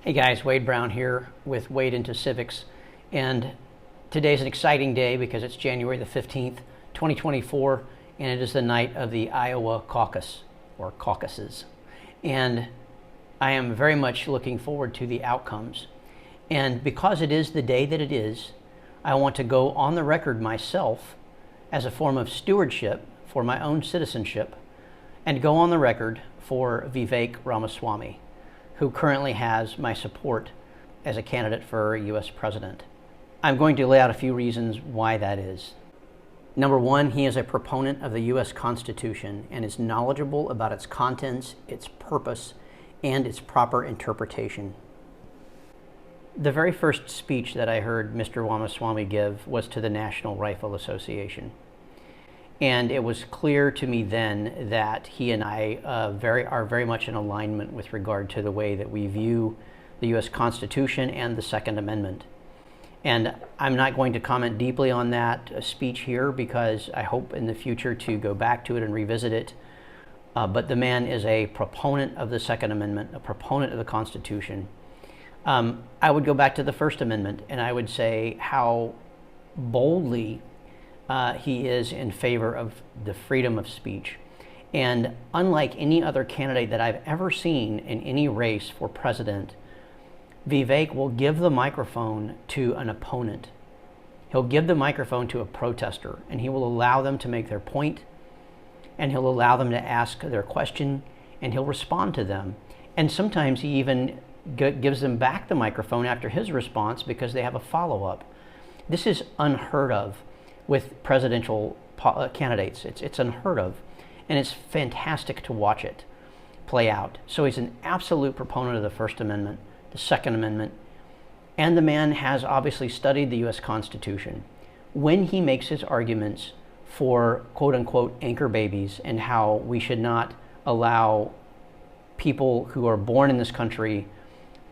Hey guys, Wade Brown here with Wade into Civics, and today's an exciting day because it's January the 15th, 2024, and it is the night of the Iowa caucus, or caucuses. And I am very much looking forward to the outcomes. And because it is the day that it is, I want to go on the record myself as a form of stewardship for my own citizenship, and go on the record for Vivek Ramaswamy, who currently has my support as a candidate for U.S. president. I'm going to lay out a few reasons why that is. Number one, he is a proponent of the U.S. Constitution and is knowledgeable about its contents, its purpose, and its proper interpretation. The very first speech that I heard Mr. Ramaswamy give was to the National Rifle Association. And it was clear to me then that he and I are very much in alignment with regard to the way that we view the U.S. Constitution and the Second Amendment. And I'm not going to comment deeply on that speech here because I hope in the future to go back to it and revisit it. But the man is a proponent of the Second Amendment, a proponent of the Constitution. I would go back to the First Amendment and I would say how boldly he is in favor of the freedom of speech. And unlike any other candidate that I've ever seen in any race for president, Vivek will give the microphone to an opponent. He'll give the microphone to a protester, and he will allow them to make their point, and he'll allow them to ask their question, and he'll respond to them. And sometimes he even gives them back the microphone after his response because they have a follow-up. This is unheard of with presidential candidates. It's unheard of, and it's fantastic to watch it play out. So he's an absolute proponent of the First Amendment, the Second Amendment, and the man has obviously studied the U.S. Constitution. When he makes his arguments for quote-unquote anchor babies and how we should not allow people who are born in this country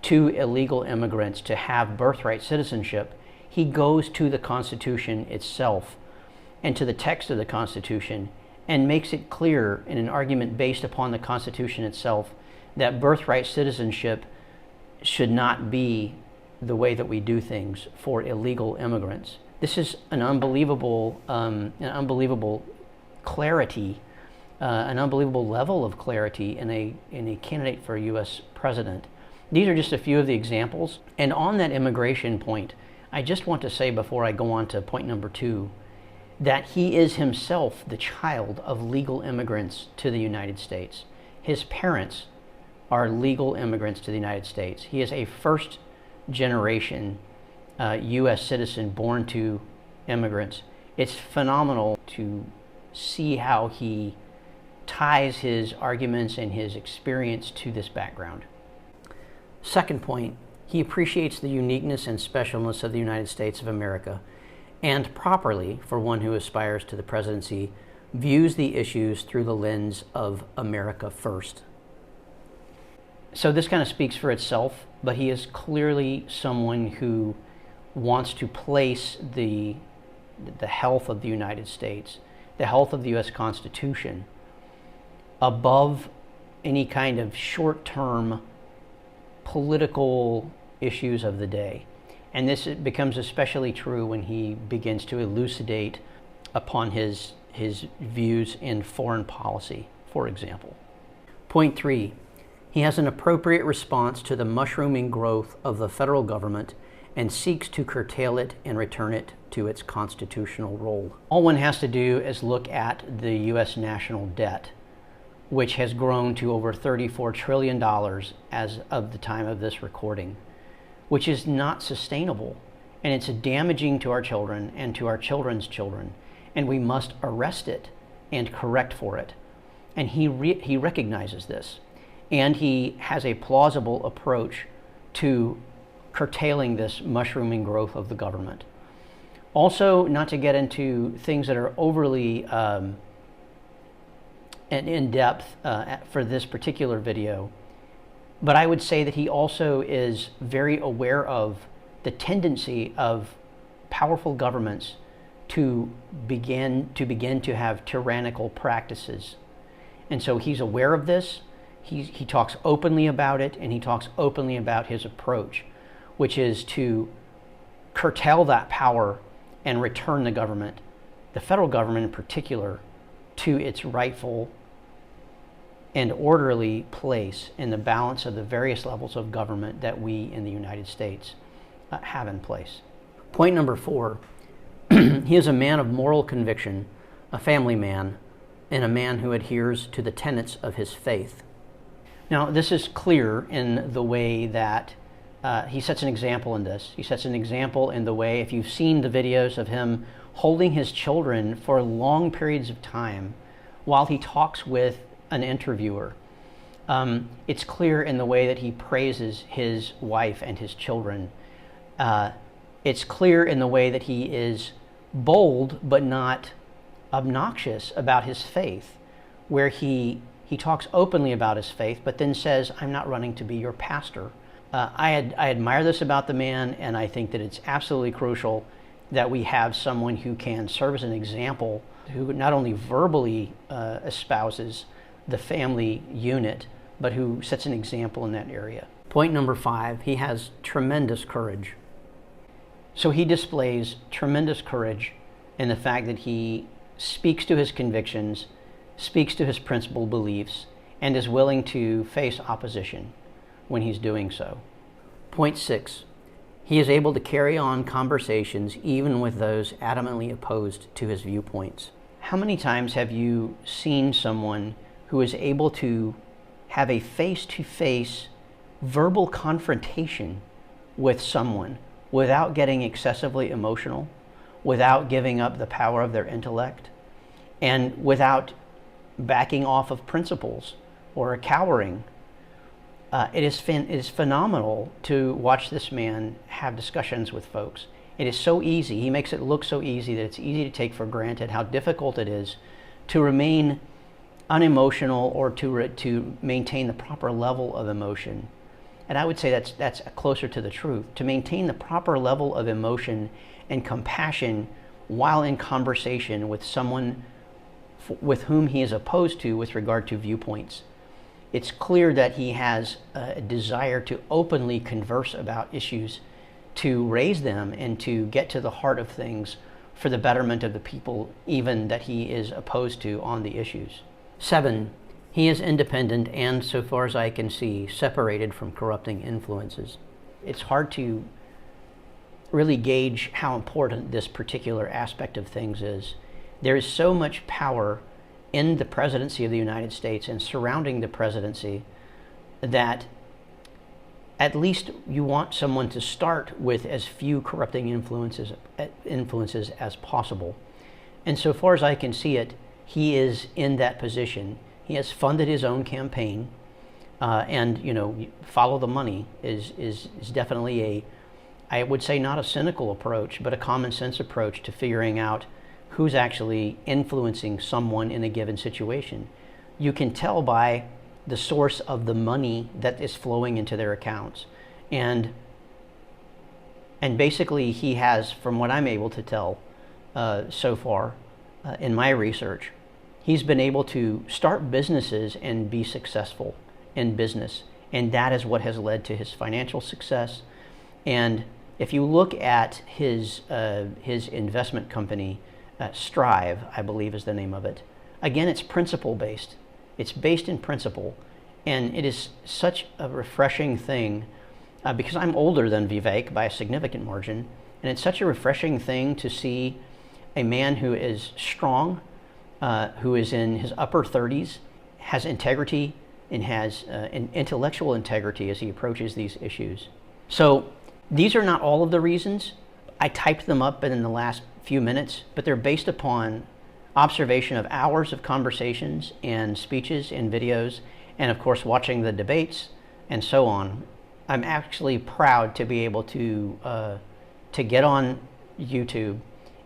to illegal immigrants to have birthright citizenship, he goes to the Constitution itself and to the text of the Constitution and makes it clear in an argument based upon the Constitution itself that birthright citizenship should not be the way that we do things for illegal immigrants. This is an unbelievable clarity, an unbelievable level of clarity in a candidate for U.S. president. These are just a few of the examples. And on that immigration point, I just want to say before I go on to point number two, that he is himself the child of legal immigrants to the United States. His parents are legal immigrants to the United States. He is a first generation U.S. citizen born to immigrants. It's phenomenal to see how he ties his arguments and his experience to this background. Second point, he appreciates the uniqueness and specialness of the United States of America, and properly, for one who aspires to the presidency, views the issues through the lens of America first. So this kind of speaks for itself, but he is clearly someone who wants to place the health of the United States, the health of the U.S. Constitution, above any kind of short-term political issues of the day. And this becomes especially true when he begins to elucidate upon his views in foreign policy, for example. Point three, he has an appropriate response to the mushrooming growth of the federal government and seeks to curtail it and return it to its constitutional role. All one has to do is look at the U.S. national debt, which has grown to over $34 trillion as of the time of this recording, which is not sustainable, and it's damaging to our children and to our children's children, and we must arrest it and correct for it. And he recognizes this, and he has a plausible approach to curtailing this mushrooming growth of the government. Also, not to get into things that are overly and in depth for this particular video, but I would say that he also is very aware of the tendency of powerful governments to begin to have tyrannical practices. And so he's aware of this. he talks openly about it, and he talks openly about his approach, which is to curtail that power and return the government, the federal government in particular, to its rightful and orderly place in the balance of the various levels of government that we in the United States have in place. Point number 4, he is a man of moral conviction, a family man, and a man who adheres to the tenets of his faith. Now, this is clear in the way that he sets an example in this. He sets an example in the way, if you've seen the videos of him holding his children for long periods of time while he talks with an interviewer. It's clear in the way that he praises his wife and his children. It's clear in the way that he is bold but not obnoxious about his faith, where he talks openly about his faith but then says, I'm not running to be your pastor. I admire this about the man, and I think that it's absolutely crucial that we have someone who can serve as an example, who not only verbally espouses the family unit, but who sets an example in that area. Point number 5, he has tremendous courage. So he displays tremendous courage in the fact that he speaks to his convictions, speaks to his principled beliefs, and is willing to face opposition when he's doing so. Point 6, he is able to carry on conversations even with those adamantly opposed to his viewpoints. How many times have you seen someone who is able to have a face-to-face verbal confrontation with someone without getting excessively emotional, without giving up the power of their intellect, and without backing off of principles or cowering? It is phenomenal to watch this man have discussions with folks. It is so easy. He makes it look so easy that it's easy to take for granted how difficult it is to remain unemotional or to maintain the proper level of emotion. And I would say that's closer to the truth. To maintain the proper level of emotion and compassion while in conversation with someone with whom he is opposed to with regard to viewpoints. It's clear that he has a desire to openly converse about issues, to raise them and to get to the heart of things for the betterment of the people even that he is opposed to on the issues. 7, he is independent and, so far as I can see, separated from corrupting influences. It's hard to really gauge how important this particular aspect of things is. There is so much power in the presidency of the United States and surrounding the presidency that at least you want someone to start with as few corrupting influences as possible. And so far as I can see it, he is in that position. He has funded his own campaign, and follow the money is definitely I would say not a cynical approach, but a common sense approach to figuring out who's actually influencing someone in a given situation. You can tell by the source of the money that is flowing into their accounts. And basically he has, from what I'm able to tell so far in my research, he's been able to start businesses and be successful in business. And that is what has led to his financial success. And if you look at his investment company, Strive, I believe is the name of it. Again, it's principle-based. It's based in principle. And it is such a refreshing thing because I'm older than Vivek by a significant margin. And it's such a refreshing thing to see a man who is strong, who is in his upper 30s, has integrity, and has an intellectual integrity as he approaches these issues. So these are not all of the reasons. I typed them up in the last few minutes, but they're based upon observation of hours of conversations and speeches and videos, and of course watching the debates and so on. I'm actually proud to be able to get on YouTube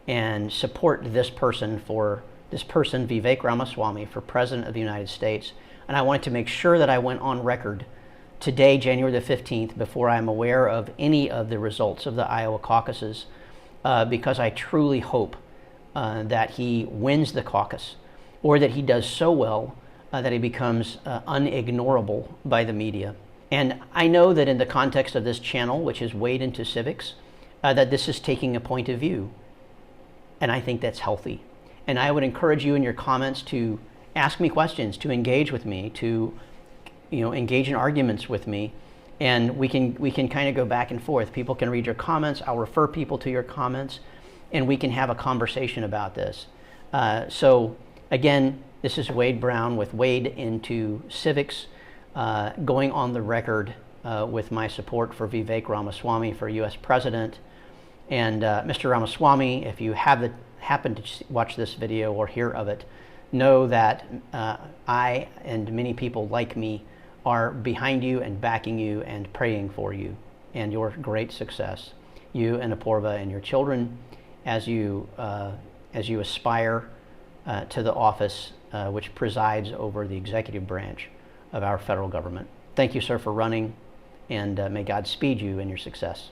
and support this person, Vivek Ramaswamy, for President of the United States. And I wanted to make sure that I went on record today, January the 15th, before I'm aware of any of the results of the Iowa caucuses, because I truly hope that he wins the caucus, or that he does so well that he becomes unignorable by the media. And I know that in the context of this channel, which is Wade into Civics, that this is taking a point of view. And I think that's healthy. And I would encourage you in your comments to ask me questions, to engage with me, to engage in arguments with me. And we can kind of go back and forth. People can read your comments. I'll refer people to your comments, and we can have a conversation about this. So again, this is Wade Brown with Wade into Civics, going on the record with my support for Vivek Ramaswamy for U.S. President. And Mr. Ramaswamy, if you happen to watch this video or hear of it, know that I and many people like me are behind you and backing you and praying for you and your great success, you and Apoorva and your children, as you aspire to the office which presides over the executive branch of our federal government. Thank you, sir, for running, and may God speed you in your success.